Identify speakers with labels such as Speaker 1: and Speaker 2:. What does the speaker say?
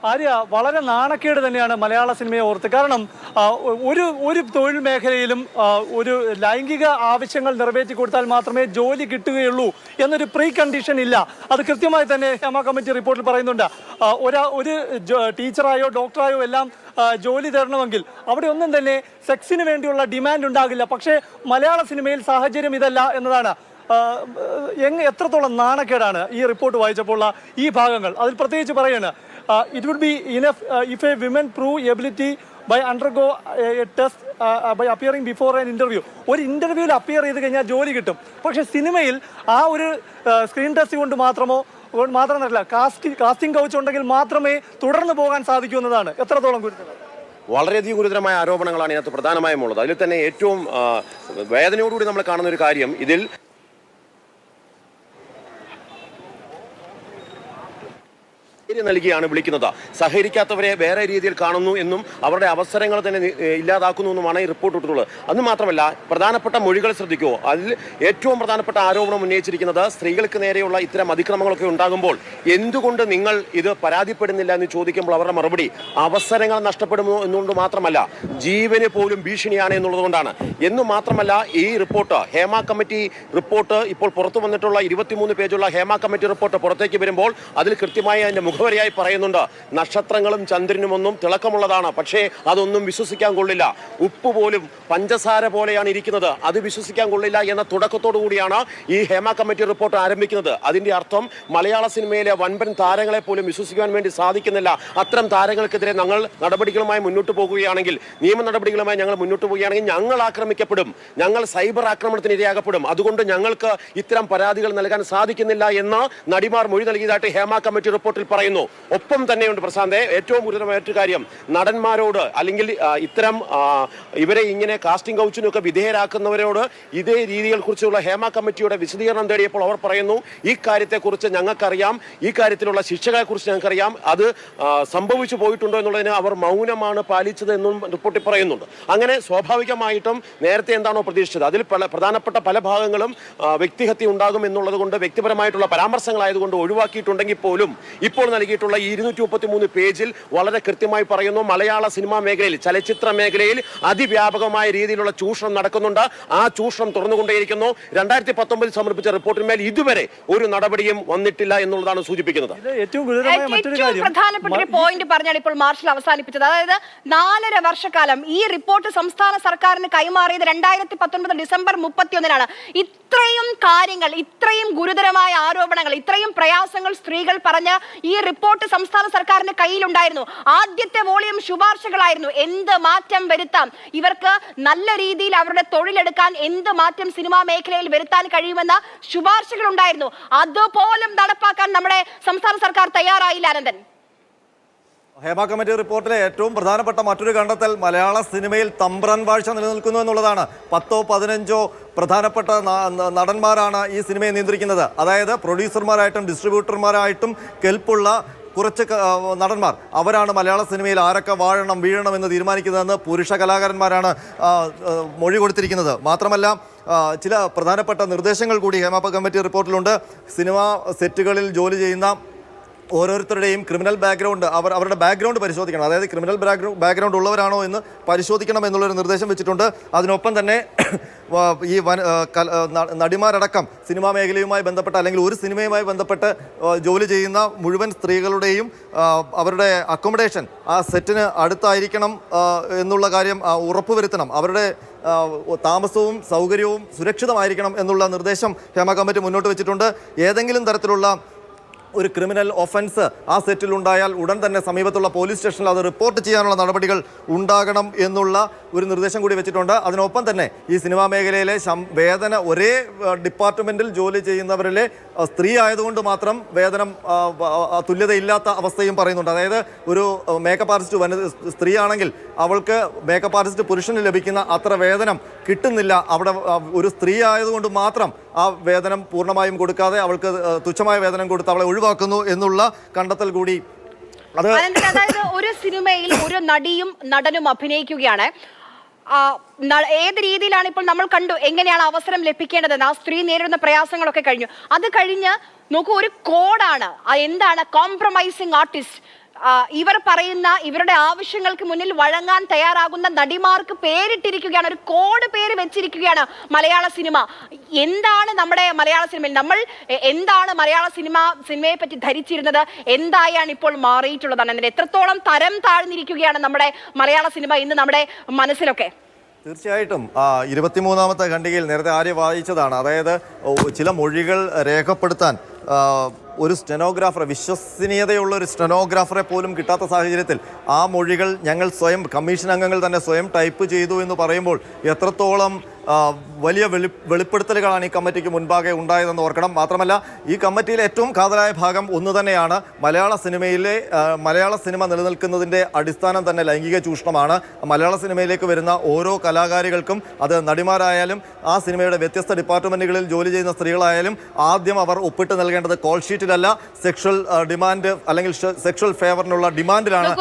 Speaker 1: ആര്യ, വളരെ നാണക്കേട് തന്നെയാണ് മലയാള സിനിമയെ ഓർത്ത്. കാരണം ഒരു തൊഴിൽ മേഖലയിലും ഒരു ലൈംഗിക ആവശ്യങ്ങൾ നിറവേറ്റി കൊടുത്താൽ മാത്രമേ ജോലി കിട്ടുകയുള്ളൂ എന്നൊരു പ്രീ കണ്ടീഷൻ ഇല്ല. അത് കൃത്യമായി തന്നെ ഹേമ കമ്മിറ്റി റിപ്പോർട്ടിൽ പറയുന്നുണ്ട്. ഒരു ടീച്ചറായോ ഡോക്ടറായോ എല്ലാം ജോലി തരണമെങ്കിൽ അവിടെ ഒന്നും തന്നെ സെക്സിന് വേണ്ടിയുള്ള ഡിമാൻഡ് ഉണ്ടാകില്ല. പക്ഷേ മലയാള സിനിമയിൽ സാഹചര്യം ഇതല്ല എന്നതാണ്. എത്രത്തോളം നാണക്കേടാണ് ഈ റിപ്പോർട്ട് വായിച്ചപ്പോൾ ഈ ഭാഗങ്ങൾ. അതിൽ പ്രത്യേകിച്ച് പറയാണ്, it would be enough if a women prove ability by undergo a test by appearing before an interview. ഒരു ഇന്റർവ്യൂവിൽ അപ്പിയർ ചെയ്ത് കഴിഞ്ഞാൽ ജോലി കിട്ടും. പക്ഷെ സിനിമയിൽ ആ ഒരു സ്ക്രീൻ ടെസ്റ്റ് കൊണ്ട് മാത്രമല്ല കാസ്റ്റിംഗ് കൗച്ച് ഉണ്ടെങ്കിൽ മാത്രമേ തുടർന്ന് പോകാൻ സാധിക്കൂ എന്നതാണ്. എത്രത്തോളം ഗുരുതരം?
Speaker 2: വളരെയധികം ഗുരുതരമായ ആരോപണങ്ങളാണ് ഇതിനകത്ത് പ്രധാനമായും ഉള്ളത്. അതിൽ തന്നെ ഏറ്റവും വേദനയോടുകൂടി നമ്മൾ കാണുന്ന ഒരു കാര്യം, ഇതിൽ നൽകിയാണ് വിളിക്കുന്നത്. സഹകരിക്കാത്തവരെ വേറെ രീതിയിൽ കാണുന്നു എന്നും അവരുടെ അവസരങ്ങൾ തന്നെ ഇല്ലാതാക്കുന്നു എന്നുമാണ് ഈ റിപ്പോർട്ട് ഇട്ടിട്ടുള്ളത്. അത് മാത്രമല്ല, പ്രധാനപ്പെട്ട മൊഴികൾ ശ്രദ്ധിക്കുമോ, അതിൽ ഏറ്റവും പ്രധാനപ്പെട്ട ആരോപണം ഉന്നയിച്ചിരിക്കുന്നത് സ്ത്രീകൾക്ക് നേരെയുള്ള ഇത്തരം അതിക്രമങ്ങളൊക്കെ ഉണ്ടാകുമ്പോൾ എന്തുകൊണ്ട് നിങ്ങൾ ഇത് പരാതിപ്പെടുന്നില്ല എന്ന് ചോദിക്കുമ്പോൾ അവരുടെ മറുപടി അവസരങ്ങൾ നഷ്ടപ്പെടുന്നു എന്നുകൊണ്ട് മാത്രമല്ല, ജീവന് പോലും ഭീഷണിയാണ് എന്നുള്ളത് കൊണ്ടാണ്. എന്നു മാത്രമല്ല, ഈ റിപ്പോർട്ട് ഹേമ കമ്മിറ്റി റിപ്പോർട്ട് ഇപ്പോൾ പുറത്തു വന്നിട്ടുള്ള 23 പേജുള്ള ഹേമ കമ്മിറ്റി റിപ്പോർട്ട് പുറത്തേക്ക് വരുമ്പോൾ അതിൽ കൃത്യമായി അതിന്റെ മുഖവരിയായി പറയുന്നുണ്ട്, നക്ഷത്രങ്ങളും ചന്ദ്രനുമൊന്നും തിളക്കമുള്ളതാണ്, പക്ഷേ അതൊന്നും വിശ്വസിക്കാൻ കൊള്ളില്ല. ഉപ്പ് പോലും പഞ്ചസാര പോലെയാണ് ഇരിക്കുന്നത്, അത് വിശ്വസിക്കാൻ കൊള്ളില്ല എന്ന തുടക്കത്തോടു കൂടിയാണ് ഈ ഹേമ കമ്മിറ്റി റിപ്പോർട്ട് ആരംഭിക്കുന്നത്. അതിന്റെ അർത്ഥം മലയാള സിനിമയിലെ വൻപൻ താരങ്ങളെ പോലും വിശ്വസിക്കാൻ വേണ്ടി സാധിക്കുന്നില്ല. അത്തരം താരങ്ങൾക്കെതിരെ ഞങ്ങൾ നടപടികളുമായി മുന്നോട്ട് പോകുകയാണെങ്കിൽ, നിയമ നടപടികളുമായി ഞങ്ങൾ മുന്നോട്ട് പോവുകയാണെങ്കിൽ ഞങ്ങൾ ആക്രമിക്കപ്പെടും, ഞങ്ങൾ സൈബർ ആക്രമണത്തിന് ഇരയാകപ്പെടും. അതുകൊണ്ട് ഞങ്ങൾക്ക് ഇത്തരം പരാതികൾ നൽകാൻ സാധിക്കുന്നില്ല എന്ന് നടിമാർ മൊഴി നൽകിയതായിട്ട് ഹേമ കമ്മിറ്റി റിപ്പോർട്ടിൽ പറയുന്നു. ഒപ്പം തന്നെയുണ്ട് പ്രശാന്തേ, ഏറ്റവും ഗുരുതരമായ കാര്യം, നടന്മാരോട് അല്ലെങ്കിൽ ഇത്തരം ഇവരെ ഇങ്ങനെ കാസ്റ്റിംഗ് കൗച്ചിനൊക്കെ വിധേയരാക്കുന്നവരോട് ഇതേ രീതികളെ കുറിച്ചുള്ള ഹേമ കമ്മിറ്റിയുടെ വിശദീകരണം തേടിയപ്പോൾ അവർ പറയുന്നു, ഈ കാര്യത്തെക്കുറിച്ച് ഞങ്ങൾക്കറിയാം, ഈ കാര്യത്തിലുള്ള ശിക്ഷകളെ കുറിച്ച് ഞങ്ങൾക്കറിയാം, അത് സംഭവിച്ചു പോയിട്ടുണ്ടോ എന്നുള്ളതിന് അവർ മൗനമാണ് പാലിച്ചത് എന്നും റിപ്പോർട്ടിൽ പറയുന്നുണ്ട്. അങ്ങനെ സ്വാഭാവികമായിട്ടും നേരത്തെ എന്താണോ പ്രതീക്ഷിച്ചത് അതിൽ പ്രധാനപ്പെട്ട പല ഭാഗങ്ങളും വ്യക്തിഹത്യ ഉണ്ടാകും എന്നുള്ളത് കൊണ്ട് വ്യക്തിപരമായിട്ടുള്ള പരാമർശങ്ങളായതുകൊണ്ട് ഒഴിവാക്കിയിട്ടുണ്ടെങ്കിൽ പോലും ഇപ്പോൾ നൽകിയിട്ടുള്ള 233 പേജിൽ വളരെ കൃത്യമായി പറയുന്നു, മലയാള സിനിമാ മേഖലയിൽ, ചലച്ചിത്ര മേഖലയിൽ അതിവ്യാപകമായ രീതിയിലുള്ള ചൂഷണം നടക്കുന്നുണ്ട്. ആ ചൂഷണം തുറന്നുകൊണ്ടേയിരിക്കുന്നു. 2019 സമർപ്പിച്ച റിപ്പോർട്ടിന്മേൽ ഇതുവരെ ഒരു നടപടിയും വന്നിട്ടില്ല എന്നുള്ളതാണ് സൂചിപ്പിക്കുന്നത്.
Speaker 1: ഏറ്റവും പ്രധാനപ്പെട്ട
Speaker 3: ഒരു പോയിന്റ് പറഞ്ഞാണ് ഇപ്പോൾ മാർഷൽ അവസാനിപ്പിച്ചത്. അതായത് 4.5 വർഷക്കാലം ഈ റിപ്പോർട്ട് സംസ്ഥാന സർക്കാരിന് കൈമാറിയത് 2019 ഡിസംബർ 31-നാണ്. ഇത്രയും കാര്യങ്ങൾ, ഇത്രയും ഗുരുതരമായ ആരോപണങ്ങൾ, ഇത്രയും പ്രയാസങ്ങൾ സ്ത്രീകൾ പറഞ്ഞ ഈ റിപ്പോർട്ട് സംസ്ഥാന സർക്കാരിന്റെ കയ്യിലുണ്ടായിരുന്നു. ആദ്യത്തെ വോളിയം ശുപാർശകളായിരുന്നു. എന്ത് മാറ്റം വരുത്താം, ഇവർക്ക് നല്ല രീതിയിൽ അവരുടെ തൊഴിലെടുക്കാൻ എന്ത് മാറ്റം സിനിമാ മേഖലയിൽ വരുത്താൻ കഴിയുമെന്ന ശുപാർശകൾ ഉണ്ടായിരുന്നു. അതുപോലും നടപ്പാക്കാൻ നമ്മുടെ സംസ്ഥാന സർക്കാർ തയ്യാറായില്ല. അനന്തൻ,
Speaker 4: ഹേമ കമ്മിറ്റി റിപ്പോർട്ടിലെ ഏറ്റവും പ്രധാനപ്പെട്ട മറ്റൊരു കണ്ടെത്തൽ മലയാള സിനിമയിൽ തമ്പ്രാൻ വാഴ്ച നിലനിൽക്കുന്നു എന്നുള്ളതാണ്. 10-15 പ്രധാനപ്പെട്ട നടന്മാരാണ് ഈ സിനിമയെ നിയന്ത്രിക്കുന്നത്. അതായത് പ്രൊഡ്യൂസർമാരായിട്ടും ഡിസ്ട്രിബ്യൂട്ടർമാരായിട്ടും കെൽപ്പുള്ള കുറച്ച് നടന്മാർ, അവരാണ് മലയാള സിനിമയിൽ ആരൊക്കെ വാഴണം വീഴണം എന്ന് തീരുമാനിക്കുന്നതെന്ന് പുരുഷ കലാകാരന്മാരാണ് മൊഴി കൊടുത്തിരിക്കുന്നത്. മാത്രമല്ല, ചില പ്രധാനപ്പെട്ട നിർദ്ദേശങ്ങൾ കൂടി ഹേമ കമ്മിറ്റി റിപ്പോർട്ടിലുണ്ട്. സിനിമാ സെറ്റുകളിൽ ജോലി ചെയ്യുന്ന ഓരോരുത്തരുടെയും ക്രിമിനൽ ബാക്ക്ഗ്രൗണ്ട്, അവരുടെ ബാക്ക്ഗ്രൗണ്ട് പരിശോധിക്കണം. അതായത് ക്രിമിനൽ ബാക്ക്ഗ്രൗണ്ട് ഉള്ളവരാണോ എന്ന് പരിശോധിക്കണം എന്നുള്ളൊരു നിർദ്ദേശം വെച്ചിട്ടുണ്ട്. അതിനൊപ്പം തന്നെ ഈ നടിമാരടക്കം സിനിമാ മേഖലയുമായി ബന്ധപ്പെട്ട് അല്ലെങ്കിൽ ഒരു സിനിമയുമായി ബന്ധപ്പെട്ട് ജോലി ചെയ്യുന്ന മുഴുവൻ സ്ത്രീകളുടെയും അവരുടെ അക്കോമഡേഷൻ ആ സെറ്റിന് അടുത്തായിരിക്കണം എന്നുള്ള കാര്യം ഉറപ്പുവരുത്തണം. അവരുടെ താമസവും സൗകര്യവും സുരക്ഷിതമായിരിക്കണം എന്നുള്ള നിർദ്ദേശം ഹേമ കമ്മിറ്റി മുന്നോട്ട് വെച്ചിട്ടുണ്ട്. ഏതെങ്കിലും തരത്തിലുള്ള ഒരു ക്രിമിനൽ ഒഫൻസ് ആ സെറ്റിലുണ്ടായാൽ ഉടൻ തന്നെ സമീപത്തുള്ള പോലീസ് സ്റ്റേഷനിൽ അത് റിപ്പോർട്ട് ചെയ്യാനുള്ള നടപടികൾ ഉണ്ടാകണം എന്നുള്ള ഒരു നിർദ്ദേശം കൂടി വെച്ചിട്ടുണ്ട്. അതിനൊപ്പം തന്നെ ഈ സിനിമാ മേഖലയിലെ വേതന ഒരേ ഡിപ്പാർട്ട്മെൻറ്റിൽ ജോലി ചെയ്യുന്നവരിലെ സ്ത്രീ ആയതുകൊണ്ട് മാത്രം വേതനം തുല്യതയില്ലാത്ത അവസ്ഥയും പറയുന്നുണ്ട്. അതായത് ഒരു മേക്കപ്പ് ആർട്ടിസ്റ്റ് സ്ത്രീ ആണെങ്കിൽ അവൾക്ക് മേക്കപ്പ് ആർട്ടിസ്റ്റ് പുരുഷന് ലഭിക്കുന്ന അത്ര വേതനം കിട്ടുന്നില്ല. അവിടെ ഒരു സ്ത്രീ ആയതുകൊണ്ട് മാത്രം ആ വേതനം പൂർണ്ണമായും കൊടുക്കാതെ അവൾക്ക് തുച്ഛമായ വേതനം കൊടുത്ത് അവളെ ഒഴിവാക്കുന്നു എന്നുള്ള കണ്ടെത്തൽ കൂടി.
Speaker 3: അതായത് ഒരു സിനിമയിൽ ഒരു നടിയും നടനും അഭിനയിക്കുകയാണ്. ഏത് രീതിയിലാണ് ഇപ്പോൾ നമ്മൾ കണ്ടു എങ്ങനെയാണ് അവസരം ലഭിക്കേണ്ടതെന്ന്. ആ സ്ത്രീ നേരിടുന്ന പ്രയാസങ്ങളൊക്കെ കഴിഞ്ഞു. അത് കഴിഞ്ഞ് നോക്കൂ, ഒരു കോഡാണ്. എന്താണ് കോംപ്രമൈസിങ് ആർട്ടിസ്റ്റ്, ഇവർ പറയുന്ന ഇവരുടെ ആവശ്യങ്ങൾക്ക് മുന്നിൽ വഴങ്ങാൻ തയ്യാറാകുന്ന നടിമാർക്ക് പേരിട്ടിരിക്കുകയാണ്, ഒരു കോഡ് പേര് വെച്ചിരിക്കുകയാണ് മലയാള സിനിമ. എന്താണ് നമ്മുടെ മലയാള സിനിമയിൽ നമ്മൾ എന്താണ് മലയാള സിനിമയെ പറ്റി ധരിച്ചിരുന്നത്, എന്തായാണ് ഇപ്പോൾ മാറിയിട്ടുള്ളതാണ്, അതിന് എത്രത്തോളം തരം താഴ്ന്നിരിക്കുകയാണ് നമ്മുടെ മലയാള സിനിമ ഇന്ന് നമ്മുടെ മനസ്സിലൊക്കെ.
Speaker 4: തീർച്ചയായിട്ടും 23ാമത്തെ ഖണ്ഡികയിൽ നേരത്തെ ആര്യ വായിച്ചതാണ്. അതായത് ചില മൊഴികൾ രേഖപ്പെടുത്താൻ ഒരു സ്റ്റെനോഗ്രാഫറെ, വിശ്വസനീയതയുള്ള ഒരു സ്റ്റെനോഗ്രാഫറെ പോലും കിട്ടാത്ത സാഹചര്യത്തിൽ ആ മൊഴികൾ ഞങ്ങൾ സ്വയം, കമ്മീഷൻ അംഗങ്ങൾ തന്നെ സ്വയം ടൈപ്പ് ചെയ്തു എന്ന് പറയുമ്പോൾ എത്രത്തോളം വലിയ വെളിപ്പെടുത്തലുകളാണ് ഈ കമ്മിറ്റിക്ക് മുൻപാകെ ഉണ്ടായതെന്ന് ഓർക്കണം. മാത്രമല്ല ഈ കമ്മിറ്റിയിലെ ഏറ്റവും കാതലായ ഭാഗം ഒന്ന് തന്നെയാണ്. മലയാള സിനിമ നിലനിൽക്കുന്നതിൻ്റെ അടിസ്ഥാനം തന്നെ ലൈംഗിക ചൂഷണമാണ്. മലയാള സിനിമയിലേക്ക് വരുന്ന ഓരോ കലാകാരികൾക്കും, അത് നടിമാരായാലും ആ സിനിമയുടെ വ്യത്യസ്ത ഡിപ്പാർട്ട്മെൻറ്റുകളിൽ ജോലി ചെയ്യുന്ന സ്ത്രീകളായാലും, ആദ്യം അവർ ഒപ്പിട്ട് നൽകേണ്ടത് കോൾ ഷീറ്റിലല്ല, സെക്ഷൽ ഡിമാൻഡ് അല്ലെങ്കിൽ സെക്ഷൽ ഫേവറിനുള്ള ഡിമാൻഡിലാണ്